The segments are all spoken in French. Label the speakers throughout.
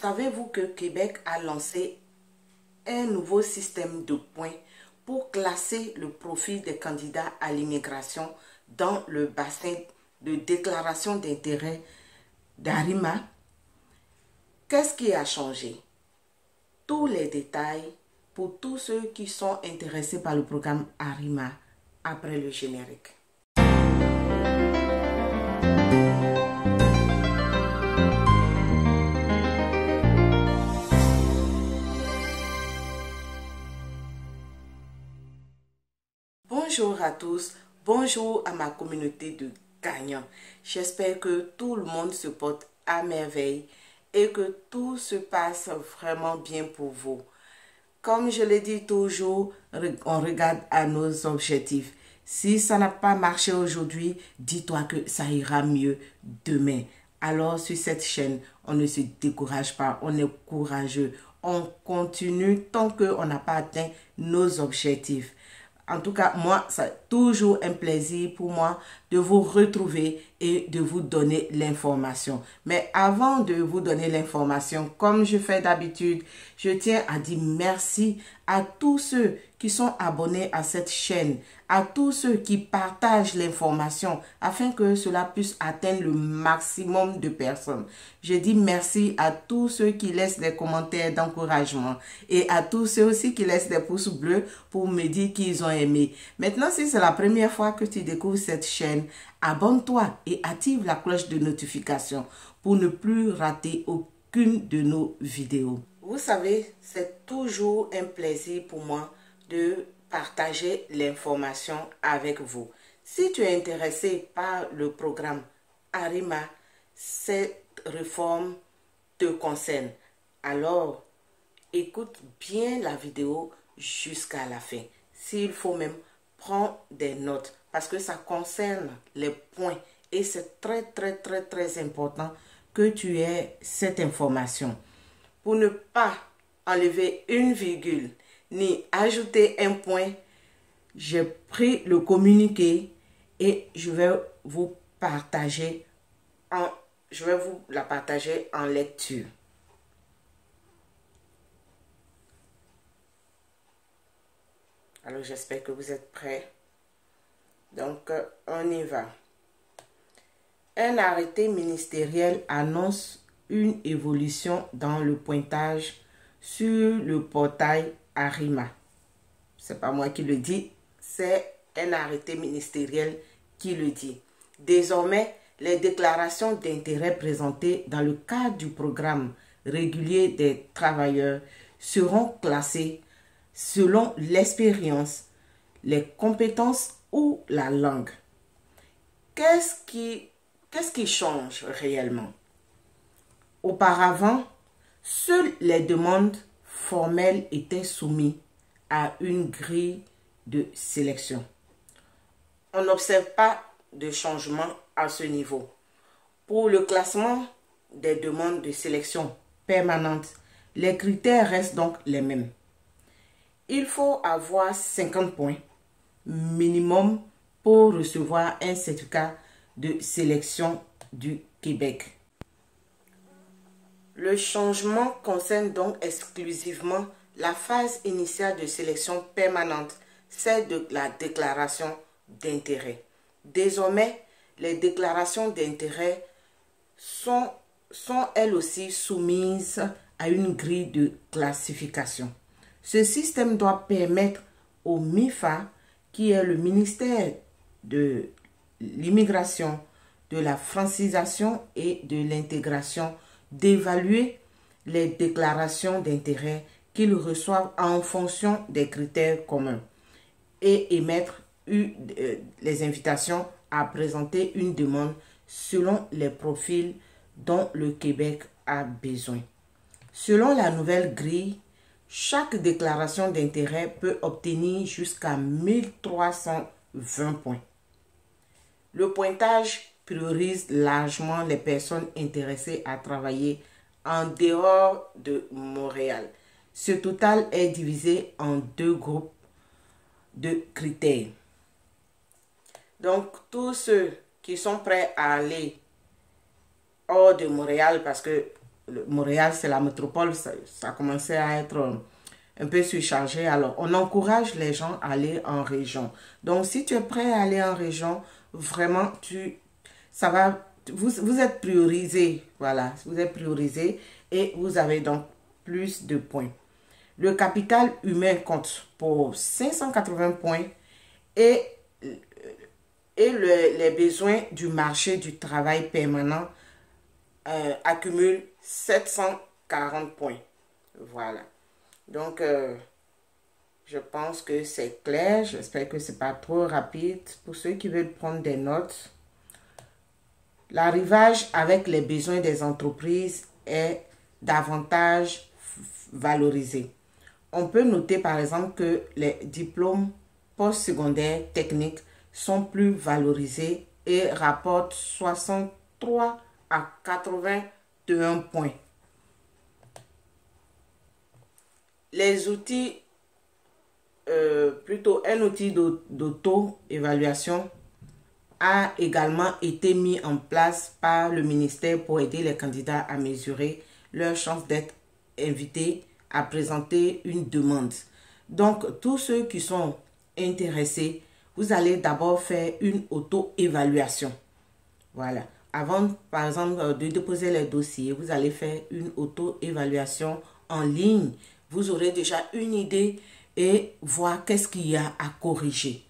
Speaker 1: Savez-vous que Québec a lancé un nouveau système de points pour classer le profil des candidats à l'immigration dans le bassin de déclaration d'intérêt d'Arima? Qu'est-ce qui a changé? Tous les détails pour tous ceux qui sont intéressés par le programme Arima après le générique. Bonjour à tous, bonjour à ma communauté de gagnants. J'espère que tout le monde se porte à merveille et que tout se passe vraiment bien pour vous. Comme je le dis toujours, on regarde à nos objectifs. Si ça n'a pas marché aujourd'hui, dis-toi que ça ira mieux demain. Alors sur cette chaîne, on ne se décourage pas, on est courageux. On continue tant qu'on n'a pas atteint nos objectifs. En tout cas, moi, c'est toujours un plaisir pour moi de vous retrouver et de vous donner l'information. Mais avant de vous donner l'information, comme je fais d'habitude, je tiens à dire merci à tous ceux qui sont abonnés à cette chaîne, à tous ceux qui partagent l'information afin que cela puisse atteindre le maximum de personnes. Je dis merci à tous ceux qui laissent des commentaires d'encouragement et à tous ceux aussi qui laissent des pouces bleus pour me dire qu'ils ont aimé. Maintenant, si c'est la première fois que tu découvres cette chaîne, abonne-toi et active la cloche de notification pour ne plus rater aucune de nos vidéos. Vous savez, c'est toujours un plaisir pour moi de partager l'information avec vous. Si tu es intéressé par le programme Arima, cette réforme te concerne. Alors, écoute bien la vidéo jusqu'à la fin. S'il faut même, prends des notes parce que ça concerne les points et c'est très important que tu aies cette information. Pour ne pas enlever une virgule ni ajouter un point, j'ai pris le communiqué et je vais vous la partager en lecture. Alors j'espère que vous êtes prêts. Donc on y va. Un arrêté ministériel annonce une évolution dans le pointage sur le portail Arima. C'est pas moi qui le dis, c'est un arrêté ministériel qui le dit. Désormais, les déclarations d'intérêt présentées dans le cadre du programme régulier des travailleurs seront classées selon l'expérience, les compétences ou la langue. Qu'est-ce qui change réellement? Auparavant, seules les demandes formelles étaient soumises à une grille de sélection. On n'observe pas de changement à ce niveau. Pour le classement des demandes de sélection permanente, les critères restent donc les mêmes. Il faut avoir 50 points minimum pour recevoir un certificat de sélection du Québec. Le changement concerne donc exclusivement la phase initiale de sélection permanente, celle de la déclaration d'intérêt. Désormais, les déclarations d'intérêt sont elles aussi soumises à une grille de classification. Ce système doit permettre au MIFA, qui est le ministère de l'immigration, de la francisation et de l'intégration, d'évaluer les déclarations d'intérêt qu'ils reçoivent en fonction des critères communs et émettre les invitations à présenter une demande selon les profils dont le Québec a besoin. Selon la nouvelle grille, chaque déclaration d'intérêt peut obtenir jusqu'à 1320 points. Le pointage priorise largement les personnes intéressées à travailler en dehors de Montréal. Ce total est divisé en deux groupes de critères. Donc, tous ceux qui sont prêts à aller hors de Montréal parce que Montréal, c'est la métropole, ça commençait à être un peu surchargé. Alors, on encourage les gens à aller en région. Donc, si tu es prêt à aller en région, vraiment, vous êtes priorisé. Voilà, vous êtes priorisé et vous avez donc plus de points. Le capital humain compte pour 580 points et les besoins du marché du travail permanent accumulent 740 points. Voilà. Donc, je pense que c'est clair. J'espère que ce n'est pas trop rapide. Pour ceux qui veulent prendre des notes, l'arrivage avec les besoins des entreprises est davantage valorisé. On peut noter par exemple que les diplômes postsecondaires techniques sont plus valorisés et rapportent 63 à 81 points. Les outils, plutôt un outil d'auto-évaluation a également été mis en place par le ministère pour aider les candidats à mesurer leur chance d'être invités à présenter une demande. Donc, tous ceux qui sont intéressés, vous allez d'abord faire une auto-évaluation. Voilà. Avant, par exemple, de déposer les dossiers, vous allez faire une auto-évaluation en ligne. Vous aurez déjà une idée et voir qu'est-ce qu'il y a à corriger.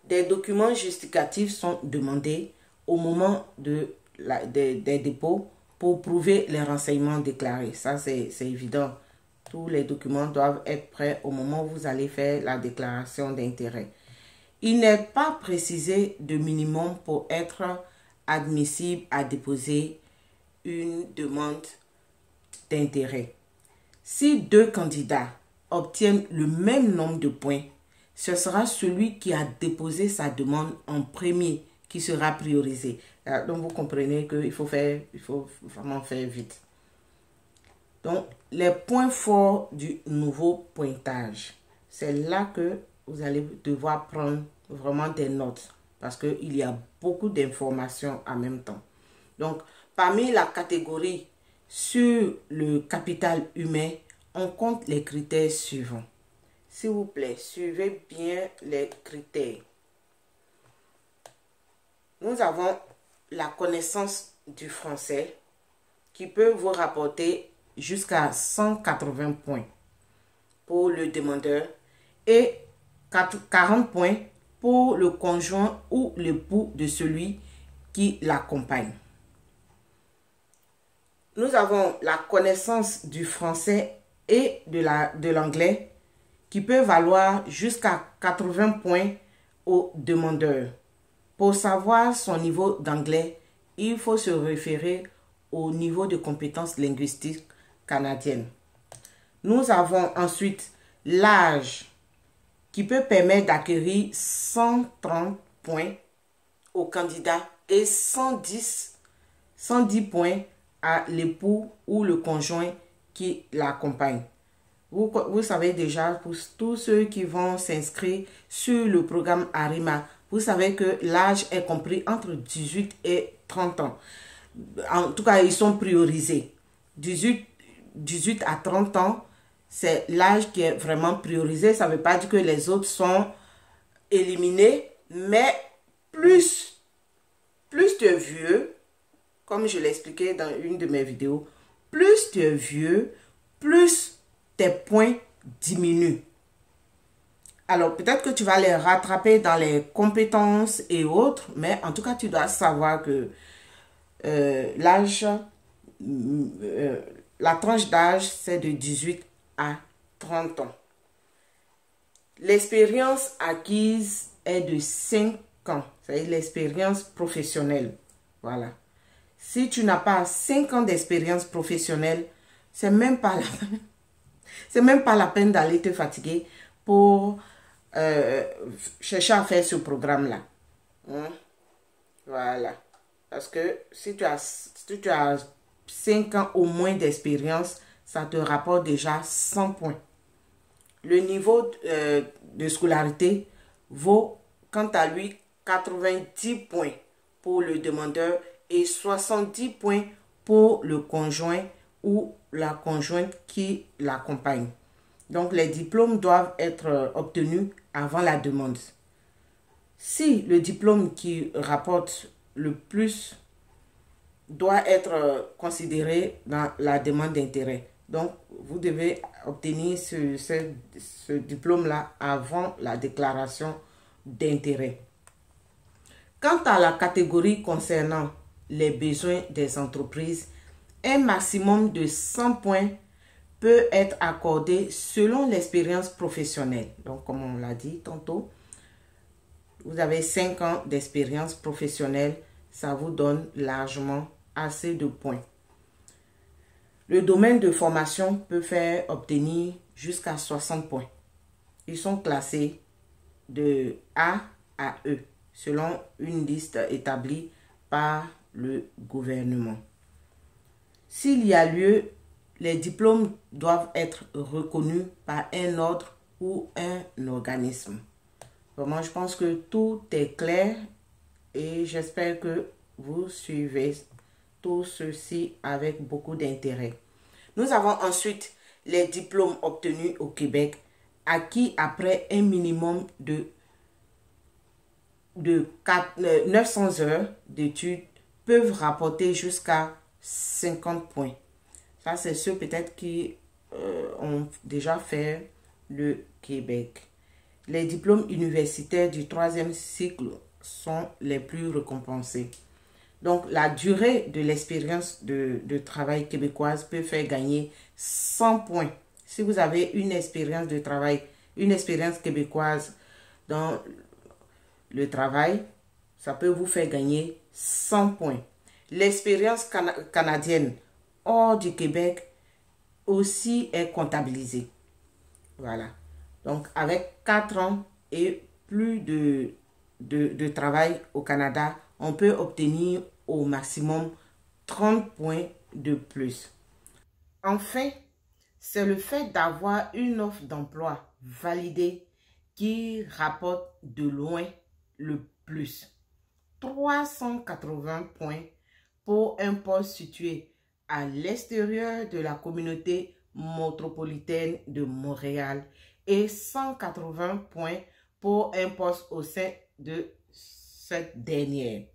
Speaker 1: Des documents justificatifs sont demandés au moment des dépôts pour prouver les renseignements déclarés. Ça, c'est évident. Tous les documents doivent être prêts au moment où vous allez faire la déclaration d'intérêt. Il n'est pas précisé de minimum pour être admissible à déposer une demande d'intérêt. Si deux candidats obtiennent le même nombre de points, ce sera celui qui a déposé sa demande en premier qui sera priorisé. Donc, vous comprenez qu'il faut vraiment faire vite. Donc, les points forts du nouveau pointage. C'est là que vous allez devoir prendre vraiment des notes parce qu'il y a beaucoup d'informations en même temps. Donc, parmi la catégorie sur le capital humain, on compte les critères suivants. S'il vous plaît, suivez bien les critères. Nous avons la connaissance du français qui peut vous rapporter jusqu'à 180 points pour le demandeur et 40 points pour le conjoint ou l'époux de celui qui l'accompagne. Nous avons la connaissance du français et de l'anglais qui peut valoir jusqu'à 80 points au demandeur. Pour savoir son niveau d'anglais, il faut se référer au niveau de compétences linguistiques canadiennes. Nous avons ensuite l'âge qui peut permettre d'acquérir 130 points au candidat et 110 points à l'époux ou le conjoint qui l'accompagne. Vous savez déjà, pour tous ceux qui vont s'inscrire sur le programme ARIMA, vous savez que l'âge est compris entre 18 et 30 ans. En tout cas, ils sont priorisés. 18 à 30 ans, c'est l'âge qui est vraiment priorisé. Ça ne veut pas dire que les autres sont éliminés, mais plus tu es vieux, comme je l'ai expliqué dans une de mes vidéos, plus tu es vieux, plus tes points diminuent. Alors, peut-être que tu vas les rattraper dans les compétences et autres, mais en tout cas, tu dois savoir que l'âge, la tranche d'âge, c'est de 18 à 30 ans. L'expérience acquise est de 5 ans, c'est l'expérience professionnelle. Voilà. Si tu n'as pas 5 ans d'expérience professionnelle, c'est même pas la peine d'aller te fatiguer pour chercher à faire ce programme-là. Voilà. Parce que si tu as 5 ans au moins d'expérience, ça te rapporte déjà 100 points. Le niveau de scolarité vaut, quant à lui, 90 points pour le demandeur et 70 points pour le conjoint ou la conjointe qui l'accompagne. Donc, les diplômes doivent être obtenus avant la demande. Si le diplôme qui rapporte le plus doit être considéré dans la demande d'intérêt. Donc, vous devez obtenir ce diplôme-là avant la déclaration d'intérêt. Quant à la catégorie concernant les besoins des entreprises, un maximum de 100 points peut être accordé selon l'expérience professionnelle. Donc, comme on l'a dit tantôt, vous avez 5 ans d'expérience professionnelle, ça vous donne largement assez de points. Le domaine de formation peut faire obtenir jusqu'à 60 points. Ils sont classés de A à E selon une liste établie par le gouvernement. S'il y a lieu, les diplômes doivent être reconnus par un ordre ou un organisme. Vraiment, je pense que tout est clair et j'espère que vous suivez tout ceci avec beaucoup d'intérêt. Nous avons ensuite les diplômes obtenus au Québec, acquis après un minimum de 900 heures d'études, peuvent rapporter jusqu'à 50 points. Ça, c'est ceux peut-être qui ont déjà fait le Québec. Les diplômes universitaires du 3e cycle sont les plus récompensés. Donc, la durée de l'expérience de travail québécoise peut faire gagner 100 points. Si vous avez une expérience de travail, une expérience québécoise dans le travail, ça peut vous faire gagner 100 points. L'expérience canadienne hors du Québec aussi est comptabilisée. Voilà. Donc, avec 4 ans et plus de travail au Canada, on peut obtenir au maximum 30 points de plus. Enfin, c'est le fait d'avoir une offre d'emploi validée qui rapporte de loin le plus. 380 points pour un poste situé à l'extérieur de la communauté métropolitaine de Montréal et 180 points pour un poste au sein de cette dernière.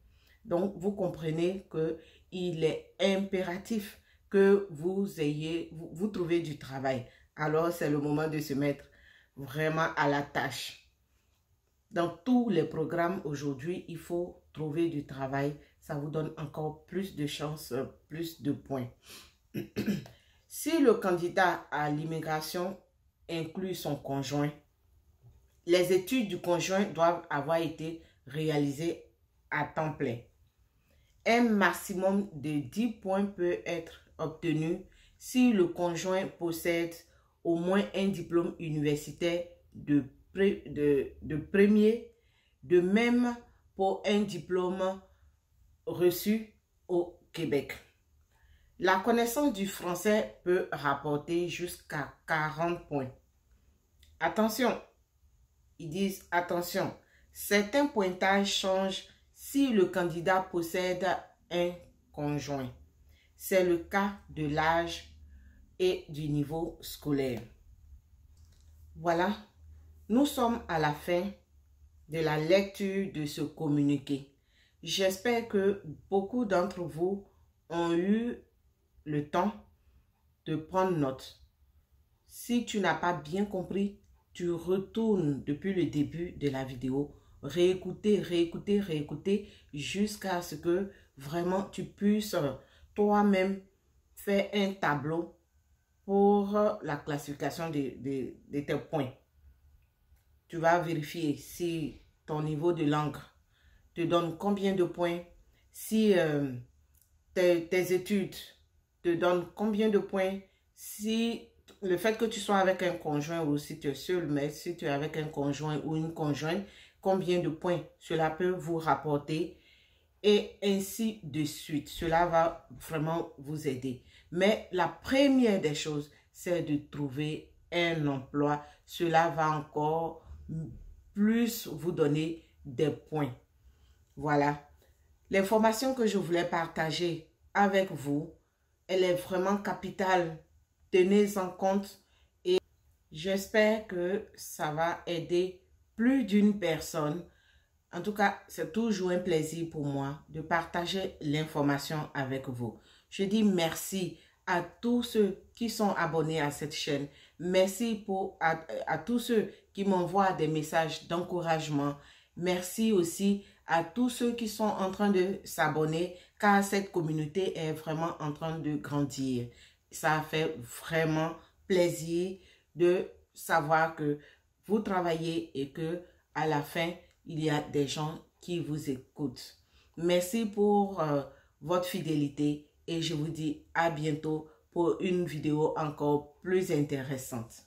Speaker 1: Donc, vous comprenez qu'il est impératif que vous trouvez du travail. Alors, c'est le moment de se mettre vraiment à la tâche. Dans tous les programmes aujourd'hui, il faut trouver du travail. Ça vous donne encore plus de chances, plus de points. Si le candidat à l'immigration inclut son conjoint, les études du conjoint doivent avoir été réalisées à temps plein. Un maximum de 10 points peut être obtenu si le conjoint possède au moins un diplôme universitaire de premier, de même pour un diplôme reçu au Québec. La connaissance du français peut rapporter jusqu'à 40 points. Attention, ils disent attention, certains pointages changent si le candidat possède un conjoint. C'est le cas de l'âge et du niveau scolaire. Voilà, nous sommes à la fin de la lecture de ce communiqué. J'espère que beaucoup d'entre vous ont eu le temps de prendre note. Si tu n'as pas bien compris, tu retournes depuis le début de la vidéo, réécouter jusqu'à ce que vraiment tu puisses toi-même faire un tableau pour la classification de tes points. Tu vas vérifier si ton niveau de langue te donne combien de points, si tes études te donnent combien de points, si le fait que tu sois avec un conjoint ou si tu es seul, mais si tu es avec un conjoint ou une conjointe, combien de points cela peut vous rapporter et ainsi de suite. Cela va vraiment vous aider. Mais la première des choses, c'est de trouver un emploi. Cela va encore plus vous donner des points. Voilà. L'information que je voulais partager avec vous, elle est vraiment capitale. Tenez-en compte et j'espère que ça va aider plus d'une personne. En tout cas, c'est toujours un plaisir pour moi de partager l'information avec vous. Je dis merci à tous ceux qui sont abonnés à cette chaîne. Merci à tous ceux qui m'envoient des messages d'encouragement. Merci aussi à tous ceux qui sont en train de s'abonner car cette communauté est vraiment en train de grandir. Ça fait vraiment plaisir de savoir que vous travaillez et que à la fin, il y a des gens qui vous écoutent. Merci pour votre fidélité et je vous dis à bientôt pour une vidéo encore plus intéressante.